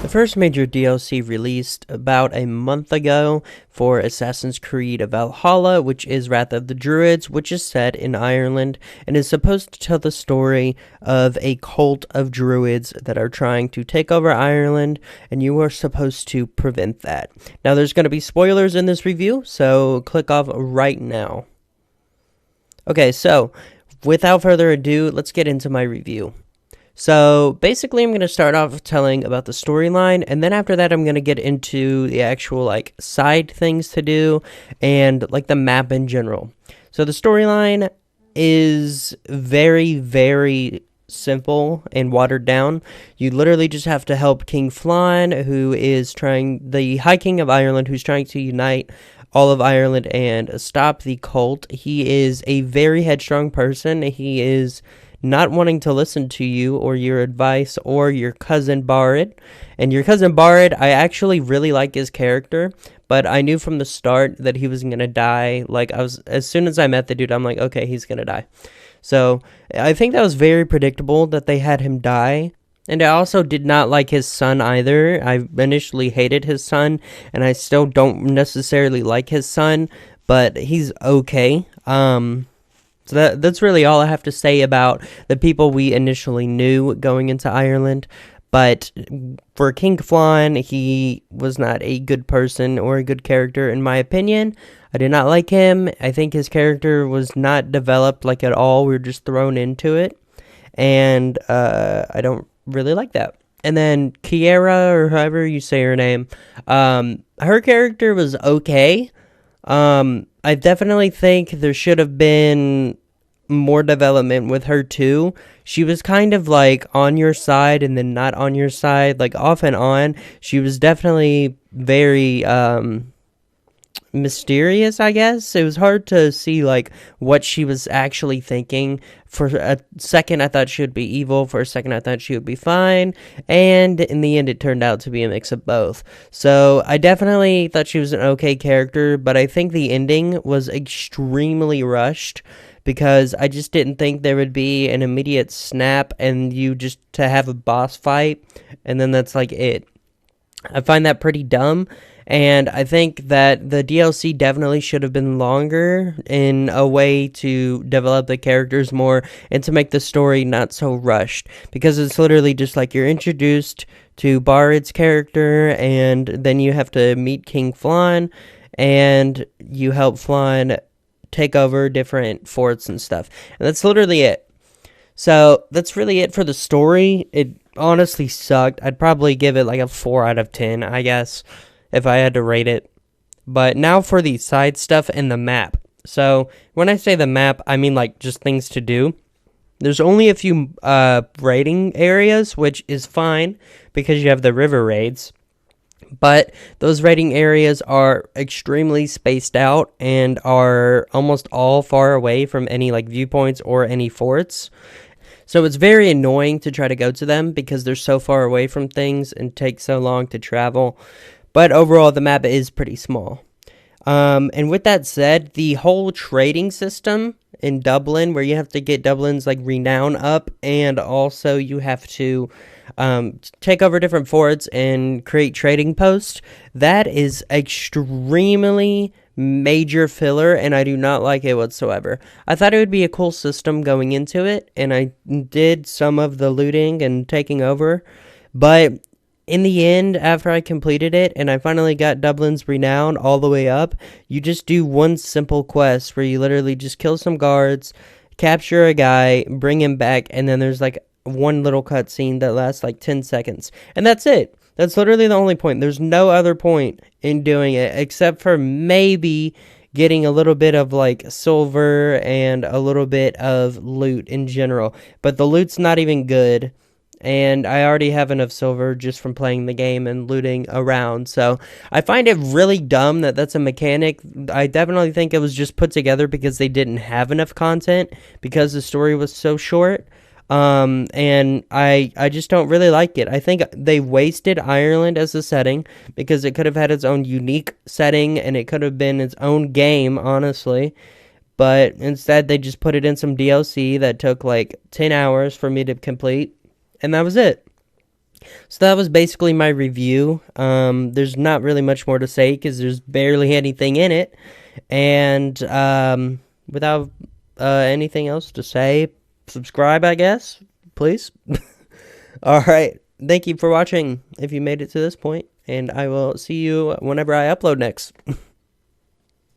The first major DLC released about a month ago for Assassin's Creed Valhalla, which is Wrath of the Druids, which is set in Ireland and is supposed to tell the story of a cult of druids that are trying to take over Ireland, and you are supposed to prevent that. Now, there's going to be spoilers in this review, so click off right now. Okay, so without further ado, let's get into my review. So basically I'm going to start off telling about the storyline, and then after that I'm going to get into the actual side things to do and the map in general. So the storyline is very, very simple and watered down. You literally just have to help King Flann, the High King of Ireland, who's trying to unite all of Ireland and stop the cult. He is a very headstrong person. He is not wanting to listen to you or your advice or your cousin Barid. And your cousin Barid, I actually really like his character, but I knew from the start that he was going to die. As soon as I met the dude, I'm like, okay, he's going to die. So I think that was very predictable that they had him die. And I also did not like his son either. I initially hated his son, and I still don't necessarily like his son, but he's okay. So that's really all I have to say about the people we initially knew going into Ireland. But for King Flann, he was not a good person or a good character in my opinion. I did not like him. I think his character was not developed at all. We were just thrown into it. And I don't really like that. And then Kiera, or however you say her name, her character was okay. I definitely think there should have been more development with her too. She was kind of on your side and then not on your side, off and on. She was definitely very mysterious, I guess. It was hard to see what she was actually thinking. For a second I thought she would be evil, for a second I thought she would be fine, and in the end it turned out to be a mix of both. So I definitely thought she was an okay character, but I think the ending was extremely rushed, because I just didn't think there would be an immediate snap and you just to have a boss fight and then that's it. I find that pretty dumb. And I think that the DLC definitely should have been longer in a way to develop the characters more and to make the story not so rushed. Because it's literally just you're introduced to Barid's character, and then you have to meet King Flann, and you help Flann take over different forts and stuff. And that's literally it. So that's really it for the story. It honestly sucked. I'd probably give it a 4 out of 10, I guess, if I had to rate it. But now for the side stuff and the map. So when I say the map, I mean just things to do. There's only a few raiding areas, which is fine because you have the river raids. But those raiding areas are extremely spaced out and are almost all far away from any viewpoints or any forts. So it's very annoying to try to go to them because they're so far away from things and take so long to travel. But overall, the map is pretty small. And with that said, the whole trading system in Dublin, where you have to get Dublin's renown up, and also you have to take over different forts and create trading posts, that is extremely major filler, and I do not like it whatsoever. I thought it would be a cool system going into it, and I did some of the looting and taking over, but in the end, after I completed it and I finally got Dublin's renown all the way up, you just do one simple quest where you literally just kill some guards, capture a guy, bring him back, and then there's one little cutscene that lasts 10 seconds. And that's it. That's literally the only point. There's no other point in doing it except for maybe getting a little bit of silver and a little bit of loot in general. But the loot's not even good. And I already have enough silver just from playing the game and looting around. So I find it really dumb that that's a mechanic. I definitely think it was just put together because they didn't have enough content because the story was so short. And I just don't really like it. I think they wasted Ireland as a setting because it could have had its own unique setting and it could have been its own game, honestly. But instead they just put it in some DLC that took 10 hours for me to complete. And that was it. So that was basically my review. There's not really much more to say because there's barely anything in it. And without anything else to say, subscribe, I guess, please. All right. Thank you for watching if you made it to this point, and I will see you whenever I upload next.